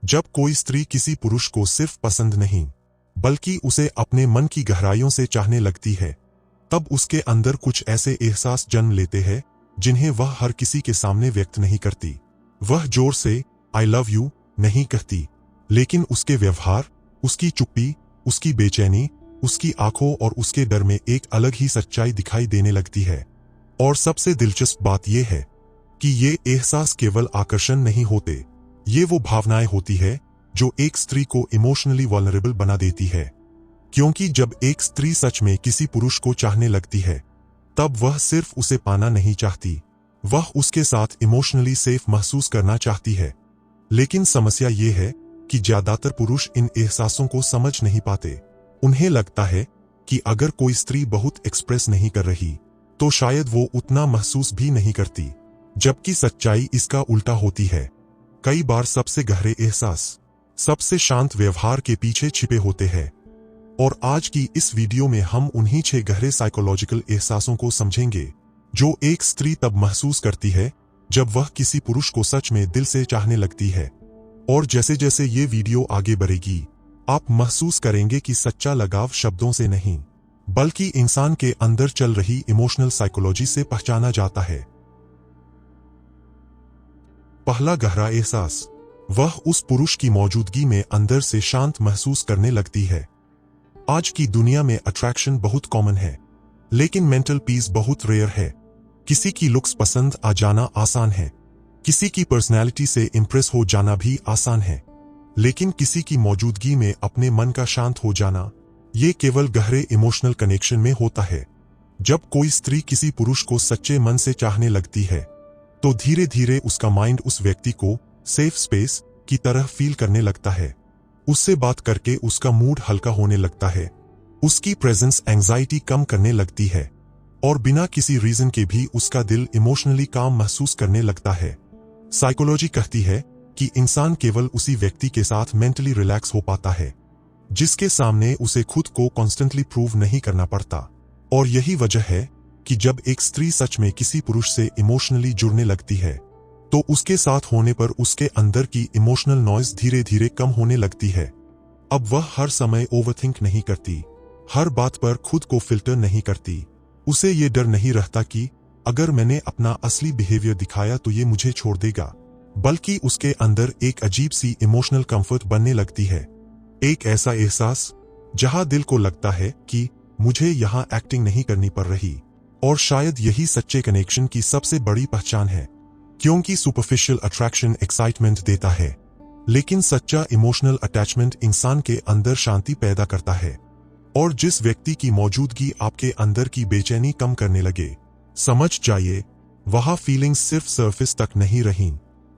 जब कोई स्त्री किसी पुरुष को सिर्फ पसंद नहीं बल्कि उसे अपने मन की गहराइयों से चाहने लगती है, तब उसके अंदर कुछ ऐसे एहसास जन्म लेते हैं जिन्हें वह हर किसी के सामने व्यक्त नहीं करती। वह जोर से आई लव यू नहीं कहती, लेकिन उसके व्यवहार, उसकी चुप्पी, उसकी बेचैनी, उसकी आंखों और उसके डर में एक अलग ही सच्चाई दिखाई देने लगती है। और सबसे दिलचस्प बात यह है कि ये एहसास केवल आकर्षण नहीं होते, ये वो भावनाएं होती है जो एक स्त्री को इमोशनली वल्नरेबल बना देती है। क्योंकि जब एक स्त्री सच में किसी पुरुष को चाहने लगती है, तब वह सिर्फ उसे पाना नहीं चाहती, वह उसके साथ इमोशनली सेफ महसूस करना चाहती है। लेकिन समस्या ये है कि ज्यादातर पुरुष इन एहसासों को समझ नहीं पाते। उन्हें लगता है कि अगर कोई स्त्री बहुत एक्सप्रेस नहीं कर रही तो शायद वो उतना महसूस भी नहीं करती, जबकि सच्चाई इसका उल्टा होती है। कई बार सबसे गहरे एहसास सबसे शांत व्यवहार के पीछे छिपे होते हैं। और आज की इस वीडियो में हम उन्हीं 6 गहरे साइकोलॉजिकल एहसासों को समझेंगे जो एक स्त्री तब महसूस करती है जब वह किसी पुरुष को सच में दिल से चाहने लगती है। और जैसे जैसे ये वीडियो आगे बढ़ेगी, आप महसूस करेंगे कि सच्चा लगाव शब्दों से नहीं बल्कि इंसान के अंदर चल रही इमोशनल साइकोलॉजी से पहचाना जाता है। पहला गहरा एहसास, वह उस पुरुष की मौजूदगी में अंदर से शांत महसूस करने लगती है। आज की दुनिया में अट्रैक्शन बहुत कॉमन है, लेकिन मेंटल पीस बहुत रेयर है। किसी की लुक्स पसंद आ जाना आसान है, किसी की पर्सनैलिटी से इंप्रेस हो जाना भी आसान है, लेकिन किसी की मौजूदगी में अपने मन का शांत हो जाना, ये केवल गहरे इमोशनल कनेक्शन में होता है। जब कोई स्त्री किसी पुरुष को सच्चे मन से चाहने लगती है, तो धीरे धीरे उसका माइंड उस व्यक्ति को सेफ स्पेस की तरह फील करने लगता है। उससे बात करके उसका मूड हल्का होने लगता है, उसकी प्रेजेंस एंजाइटी कम करने लगती है, और बिना किसी रीजन के भी उसका दिल इमोशनली काम महसूस करने लगता है। साइकोलॉजी कहती है कि इंसान केवल उसी व्यक्ति के साथ मेंटली रिलैक्स हो पाता है जिसके सामने उसे खुद को कॉन्स्टेंटली प्रूव नहीं करना पड़ता। और यही वजह है कि जब एक स्त्री सच में किसी पुरुष से इमोशनली जुड़ने लगती है, तो उसके साथ होने पर उसके अंदर की इमोशनल नॉइज धीरे धीरे कम होने लगती है। अब वह हर समय ओवरथिंक नहीं करती, हर बात पर खुद को फिल्टर नहीं करती। उसे ये डर नहीं रहता कि अगर मैंने अपना असली बिहेवियर दिखाया तो ये मुझे छोड़ देगा, बल्कि उसके अंदर एक अजीब सी इमोशनल कंफर्ट बनने लगती है। एक ऐसा एहसास जहां दिल को लगता है कि मुझे यहां एक्टिंग नहीं करनी पड़ रही। और शायद यही सच्चे कनेक्शन की सबसे बड़ी पहचान है। क्योंकि सुपरफिशियल अट्रैक्शन एक्साइटमेंट देता है, लेकिन सच्चा इमोशनल अटैचमेंट इंसान के अंदर शांति पैदा करता है। और जिस व्यक्ति की मौजूदगी आपके अंदर की बेचैनी कम करने लगे, समझ जाइए वहां फीलिंग्स सिर्फ सरफेस तक नहीं रही,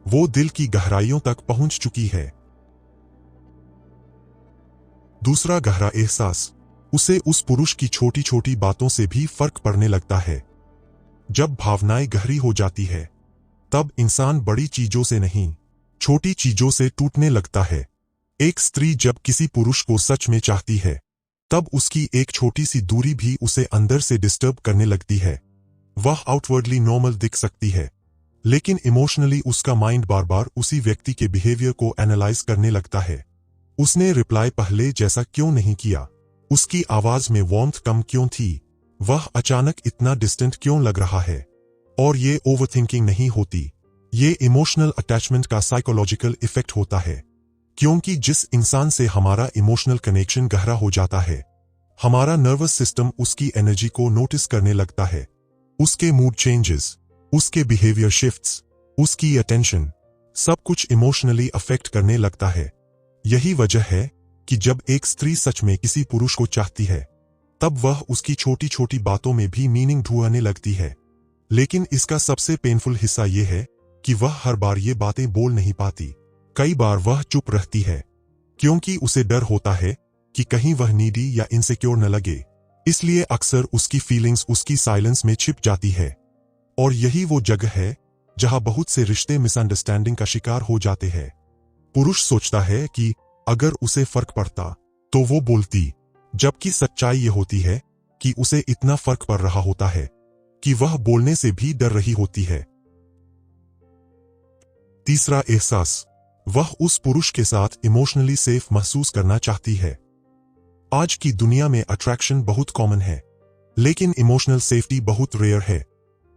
वो दिल की गहराइयों तक पहुंच चुकी है। दूसरा गहरा एहसास, उसे उस पुरुष की छोटी छोटी बातों से भी फर्क पड़ने लगता है। जब भावनाएं गहरी हो जाती है, तब इंसान बड़ी चीजों से नहीं, छोटी चीजों से टूटने लगता है। एक स्त्री जब किसी पुरुष को सच में चाहती है, तब उसकी एक छोटी सी दूरी भी उसे अंदर से डिस्टर्ब करने लगती है। वह आउटवर्डली नॉर्मल दिख सकती है, लेकिन इमोशनली उसका माइंड बार बार उसी व्यक्ति के बिहेवियर को एनालाइज करने लगता है। उसने रिप्लाई पहले जैसा क्यों नहीं किया, उसकी आवाज में वार्मथ कम क्यों थी, वह अचानक इतना डिस्टेंट क्यों लग रहा है। और ये ओवरथिंकिंग नहीं होती, ये इमोशनल अटैचमेंट का साइकोलॉजिकल इफेक्ट होता है। क्योंकि जिस इंसान से हमारा इमोशनल कनेक्शन गहरा हो जाता है, हमारा नर्वस सिस्टम उसकी एनर्जी को नोटिस करने लगता है। उसके मूड चेंजेस, उसके बिहेवियर शिफ्ट्स, उसकी अटेंशन, सब कुछ इमोशनली अफेक्ट करने लगता है। यही वजह है कि जब एक स्त्री सच में किसी पुरुष को चाहती है, तब वह उसकी छोटी छोटी बातों में भी मीनिंग ढूंढने लगती है। लेकिन इसका सबसे पेनफुल हिस्सा यह है कि वह हर बार ये बातें बोल नहीं पाती। कई बार वह चुप रहती है, क्योंकि उसे डर होता है कि कहीं वह नीडी या इनसिक्योर न लगे। इसलिए अक्सर उसकी फीलिंग्स उसकी साइलेंस में छिप जाती है। और यही वो जगह है जहां बहुत से रिश्ते मिसअंडरस्टैंडिंग का शिकार हो जाते हैं। पुरुष सोचता है कि अगर उसे फर्क पड़ता तो वो बोलती, जबकि सच्चाई ये होती है कि उसे इतना फर्क पड़ रहा होता है कि वह बोलने से भी डर रही होती है। तीसरा एहसास, वह उस पुरुष के साथ इमोशनली सेफ महसूस करना चाहती है। आज की दुनिया में अट्रैक्शन बहुत कॉमन है, लेकिन इमोशनल सेफ्टी बहुत रेयर है।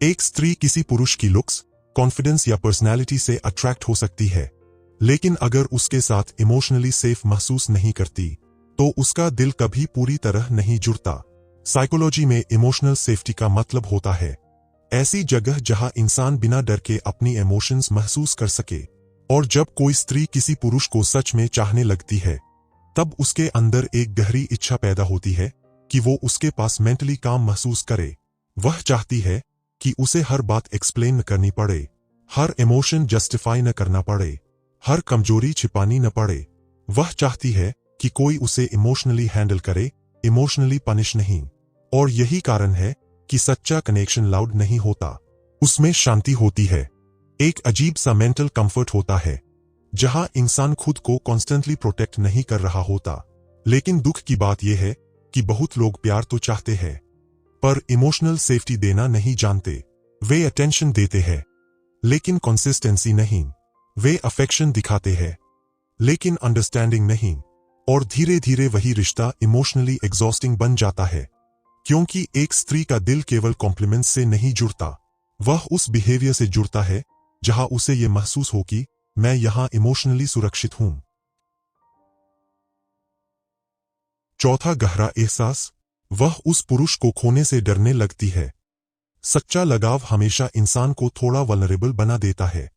एक स्त्री किसी पुरुष की लुक्स, कॉन्फिडेंस या पर्सनैलिटी से अट्रैक्ट हो सकती है, लेकिन अगर उसके साथ इमोशनली सेफ महसूस नहीं करती, तो उसका दिल कभी पूरी तरह नहीं जुड़ता। साइकोलॉजी में इमोशनल सेफ्टी का मतलब होता है ऐसी जगह जहां इंसान बिना डर के अपनी इमोशंस महसूस कर सके। और जब कोई स्त्री किसी पुरुष को सच में चाहने लगती है, तब उसके अंदर एक गहरी इच्छा पैदा होती है कि वो उसके पास मेंटली काम महसूस करे। वह चाहती है कि उसे हर बात एक्सप्लेन न करनी पड़े, हर इमोशन जस्टिफाई न करना पड़े, हर कमजोरी छिपानी न पड़े। वह चाहती है कि कोई उसे इमोशनली हैंडल करे, इमोशनली पनिश नहीं। और यही कारण है कि सच्चा कनेक्शन लाउड नहीं होता, उसमें शांति होती है। एक अजीब सा मेंटल कंफर्ट होता है, जहां इंसान खुद को कॉन्स्टेंटली प्रोटेक्ट नहीं कर रहा होता। लेकिन दुख की बात यह है कि बहुत लोग प्यार तो चाहते हैं, पर इमोशनल सेफ्टी देना नहीं जानते। वे अटेंशन देते हैं, लेकिन कंसिस्टेंसी नहीं। वे अफेक्शन दिखाते हैं, लेकिन अंडरस्टैंडिंग नहीं। और धीरे धीरे वही रिश्ता इमोशनली एग्जॉस्टिंग बन जाता है, क्योंकि एक स्त्री का दिल केवल कॉम्प्लीमेंट्स से नहीं जुड़ता, वह उस बिहेवियर से जुड़ता है जहां उसे यह महसूस हो कि मैं यहां इमोशनली सुरक्षित हूं। चौथा, गहरा एहसास। वह उस पुरुष को खोने से डरने लगती है। सच्चा लगाव हमेशा इंसान को थोड़ा वल्नरेबल बना देता है।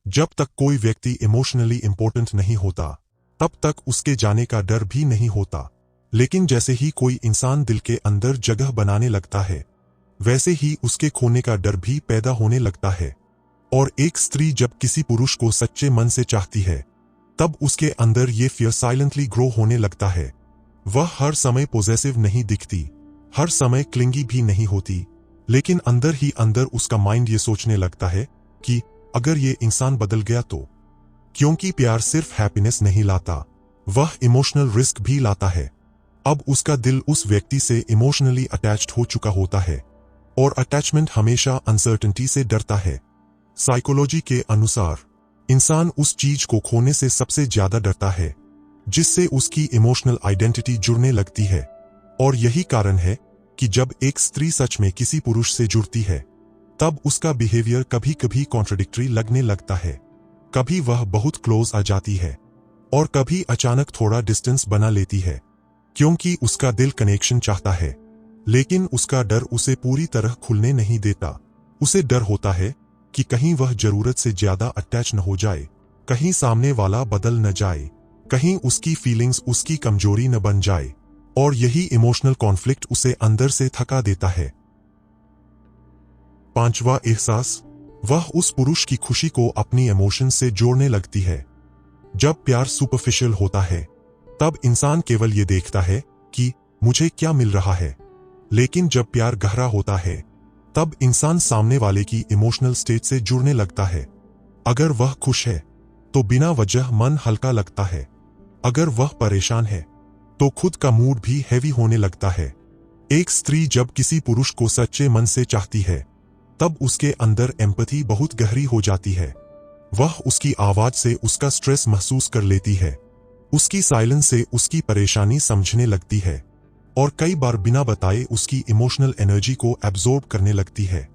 जब तक कोई व्यक्ति इमोशनली इंपॉर्टेंट नहीं होता, तब तक उसके जाने का डर भी नहीं होता। लेकिन जैसे ही कोई इंसान दिल के अंदर जगह बनाने लगता है, वैसे ही उसके खोने का डर भी पैदा होने लगता है। और एक स्त्री जब किसी पुरुष को सच्चे मन से चाहती है, तब उसके अंदर ये फियर साइलेंटली ग्रो होने लगता है। वह हर समय पॉजेसिव नहीं दिखती, हर समय क्लिंगी भी नहीं होती, लेकिन अंदर ही अंदर उसका माइंड ये सोचने लगता है कि अगर ये इंसान बदल गया तो। क्योंकि प्यार सिर्फ हैप्पीनेस नहीं लाता, वह इमोशनल रिस्क भी लाता है। अब उसका दिल उस व्यक्ति से इमोशनली अटैच्ड हो चुका होता है, और अटैचमेंट हमेशा अनसर्टेनिटी से डरता है। साइकोलॉजी के अनुसार इंसान उस चीज को खोने से सबसे ज्यादा डरता है जिससे उसकी इमोशनल आइडेंटिटी जुड़ने लगती है। और यही कारण है कि जब एक स्त्री सच में किसी पुरुष से जुड़ती है, तब उसका बिहेवियर कभी कभी कॉन्ट्रडिक्टरी लगने लगता है। कभी वह बहुत क्लोज आ जाती है, और कभी अचानक थोड़ा डिस्टेंस बना लेती है, क्योंकि उसका दिल कनेक्शन चाहता है, लेकिन उसका डर उसे पूरी तरह खुलने नहीं देता। उसे डर होता है कि कहीं वह जरूरत से ज्यादा अटैच न हो जाए, कहीं सामने वाला बदल न जाए, कहीं उसकी फीलिंग्स उसकी कमजोरी न बन जाए। और यही इमोशनल कॉन्फ्लिक्ट उसे अंदर से थका देता है। पांचवा, एहसास। वह उस पुरुष की खुशी को अपनी इमोशन से जोड़ने लगती है। जब प्यार सुपरफिशियल होता है, तब इंसान केवल ये देखता है कि मुझे क्या मिल रहा है। लेकिन जब प्यार गहरा होता है, तब इंसान सामने वाले की इमोशनल स्टेट से जुड़ने लगता है। अगर वह खुश है, तो बिना वजह मन हल्का लगता है। अगर वह परेशान है, तो खुद का मूड भी हैवी होने लगता है। एक स्त्री जब किसी पुरुष को सच्चे मन से चाहती है, तब उसके अंदर एम्पैथी बहुत गहरी हो जाती है। वह उसकी आवाज से उसका स्ट्रेस महसूस कर लेती है, उसकी साइलेंस से उसकी परेशानी समझने लगती है, और कई बार बिना बताए उसकी इमोशनल एनर्जी को एब्जॉर्ब करने लगती है।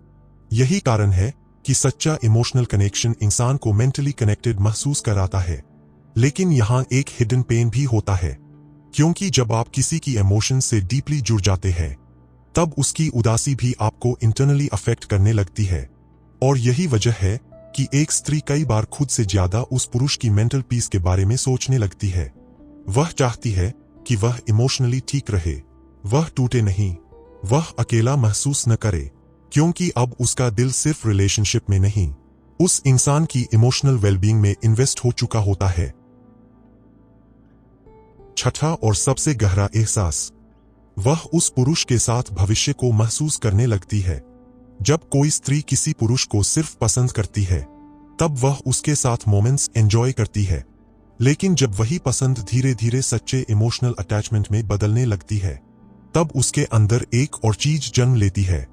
यही कारण है कि सच्चा इमोशनल कनेक्शन इंसान को मेंटली कनेक्टेड महसूस कराता है। लेकिन यहाँ एक हिडन पेन भी होता है, क्योंकि जब आप किसी की इमोशन से डीपली जुड़ जाते हैं, तब उसकी उदासी भी आपको इंटरनली अफेक्ट करने लगती है। और यही वजह है कि एक स्त्री कई बार खुद से ज्यादा उस पुरुष की मेंटल पीस के बारे में सोचने लगती है। वह चाहती है कि वह इमोशनली ठीक रहे, वह टूटे नहीं, वह अकेला महसूस न करे, क्योंकि अब उसका दिल सिर्फ रिलेशनशिप में नहीं, उस इंसान की इमोशनल वेलबींग में इन्वेस्ट हो चुका होता है। छठा और सबसे गहरा एहसास। वह उस पुरुष के साथ भविष्य को महसूस करने लगती है। जब कोई स्त्री किसी पुरुष को सिर्फ पसंद करती है, तब वह उसके साथ मोमेंट्स एंजॉय करती है। लेकिन जब वही पसंद धीरे धीरे सच्चे इमोशनल अटैचमेंट में बदलने लगती है, तब उसके अंदर एक और चीज जन्म लेती है,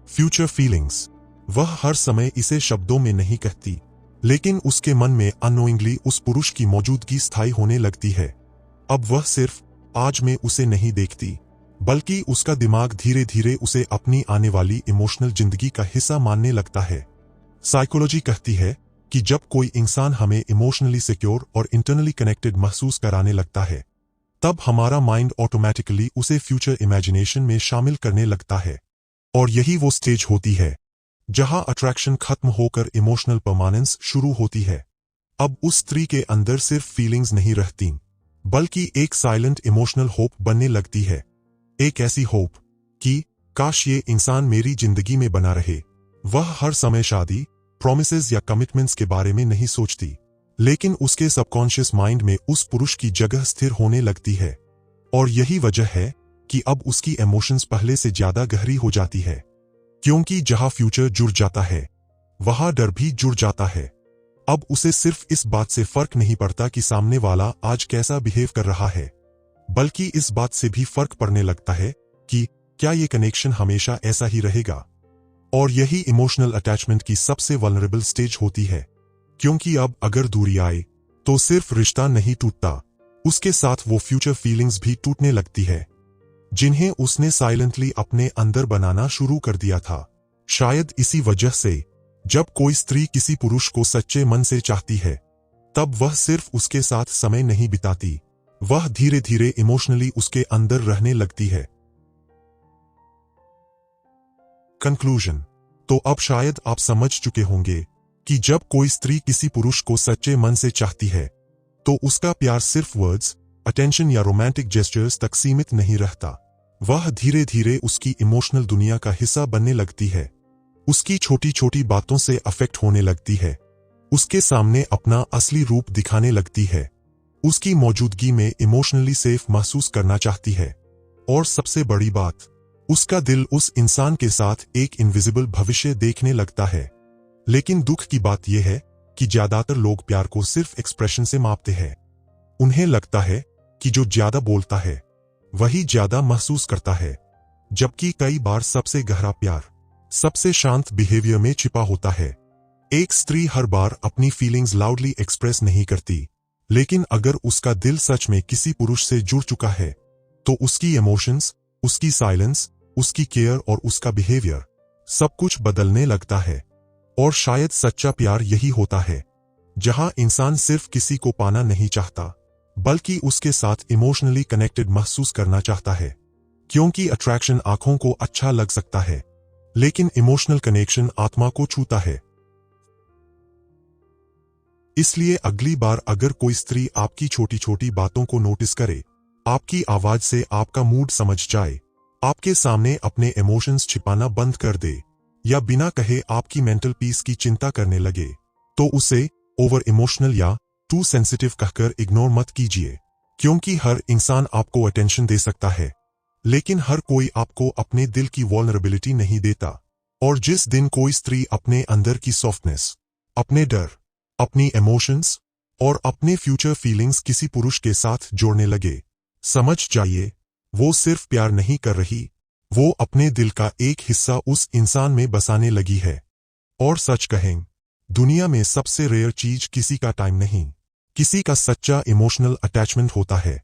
फ्यूचर फीलिंग्स। वह हर समय इसे शब्दों में नहीं कहती, लेकिन उसके मन में अननोइंगली उस पुरुष की मौजूदगी स्थायी होने लगती है। अब वह सिर्फ आज में उसे नहीं देखती, बल्कि उसका दिमाग धीरे धीरे उसे अपनी आने वाली इमोशनल जिंदगी का हिस्सा मानने लगता है। साइकोलॉजी कहती है कि जब कोई इंसान हमें इमोशनली सिक्योर और इंटरनली कनेक्टेड महसूस कराने लगता है, तब हमारा माइंड ऑटोमेटिकली उसे फ्यूचर इमेजिनेशन में शामिल करने लगता है। और यही वो स्टेज होती है जहां अट्रैक्शन खत्म होकर इमोशनल परमानेंस शुरू होती है। अब उस स्त्री के अंदर सिर्फ फीलिंग्स नहीं रहती, बल्कि एक साइलेंट इमोशनल होप बनने लगती है। एक ऐसी होप कि काश ये इंसान मेरी जिंदगी में बना रहे। वह हर समय शादी, प्रॉमिसेस या कमिटमेंट्स के बारे में नहीं सोचती, लेकिन उसके सबकॉन्शियस माइंड में उस पुरुष की जगह स्थिर होने लगती है। और यही वजह है कि अब उसकी इमोशंस पहले से ज्यादा गहरी हो जाती है, क्योंकि जहां फ्यूचर जुड़ जाता है, वहां डर भी जुड़ जाता है। अब उसे सिर्फ इस बात से फर्क नहीं पड़ता कि सामने वाला आज कैसा बिहेव कर रहा है, बल्कि इस बात से भी फर्क पड़ने लगता है कि क्या ये कनेक्शन हमेशा ऐसा ही रहेगा। और यही इमोशनल अटैचमेंट की सबसे वल्नरेबल स्टेज होती है, क्योंकि अब अगर दूरी आए तो सिर्फ रिश्ता नहीं टूटता, उसके साथ वो फ्यूचर फीलिंग्स भी टूटने लगती है, जिन्हें उसने साइलेंटली अपने अंदर बनाना शुरू कर दिया था। शायद इसी वजह से जब कोई स्त्री किसी पुरुष को सच्चे मन से चाहती है, तब वह सिर्फ उसके साथ समय नहीं बिताती, वह धीरे धीरे इमोशनली उसके अंदर रहने लगती है। कंक्लूजन। तो अब शायद आप समझ चुके होंगे कि जब कोई स्त्री किसी पुरुष को सच्चे मन से चाहती है, तो उसका प्यार सिर्फ वर्ड्स, अटेंशन या रोमांटिक जेस्चर्स तक सीमित नहीं रहता। वह धीरे धीरे उसकी इमोशनल दुनिया का हिस्सा बनने लगती है, उसकी छोटी छोटी बातों से अफेक्ट होने लगती है, उसके सामने अपना असली रूप दिखाने लगती है, उसकी मौजूदगी में इमोशनली सेफ महसूस करना चाहती है। और सबसे बड़ी बात, उसका दिल उस इंसान के साथ एक इनविजिबल भविष्य देखने लगता है। लेकिन दुख की बात यह है कि ज्यादातर लोग प्यार को सिर्फ एक्सप्रेशन से मापते हैं। उन्हें लगता है कि जो ज्यादा बोलता है वही ज्यादा महसूस करता है, जबकि कई बार सबसे गहरा प्यार सबसे शांत बिहेवियर में छिपा होता है। एक स्त्री हर बार अपनी फीलिंग्स लाउडली एक्सप्रेस नहीं करती, लेकिन अगर उसका दिल सच में किसी पुरुष से जुड़ चुका है, तो उसकी इमोशंस, उसकी साइलेंस, उसकी केयर और उसका बिहेवियर सब कुछ बदलने लगता है। और शायद सच्चा प्यार यही होता है, जहां इंसान सिर्फ किसी को पाना नहीं चाहता, बल्कि उसके साथ इमोशनली कनेक्टेड महसूस करना चाहता है। क्योंकि अट्रैक्शन आंखों को अच्छा लग सकता है, लेकिन इमोशनल कनेक्शन आत्मा को छूता है। इसलिए अगली बार अगर कोई स्त्री आपकी छोटी छोटी बातों को नोटिस करे, आपकी आवाज से आपका मूड समझ जाए, आपके सामने अपने इमोशंस छिपाना बंद कर दे, या बिना कहे आपकी मेंटल पीस की चिंता करने लगे, तो उसे ओवर इमोशनल या टू सेंसिटिव कहकर इग्नोर मत कीजिए। क्योंकि हर इंसान आपको अटेंशन दे सकता है, लेकिन हर कोई आपको अपने दिल की वल्नरेबिलिटी नहीं देता। और जिस दिन कोई स्त्री अपने अंदर की सॉफ्टनेस, अपने डर, अपनी इमोशंस और अपने फ्यूचर फीलिंग्स किसी पुरुष के साथ जोड़ने लगे, समझ जाइए वो सिर्फ प्यार नहीं कर रही, वो अपने दिल का एक हिस्सा उस इंसान में बसाने लगी है। और सच कहें, दुनिया में सबसे रेयर चीज किसी का टाइम नहीं, किसी का सच्चा इमोशनल अटैचमेंट होता है।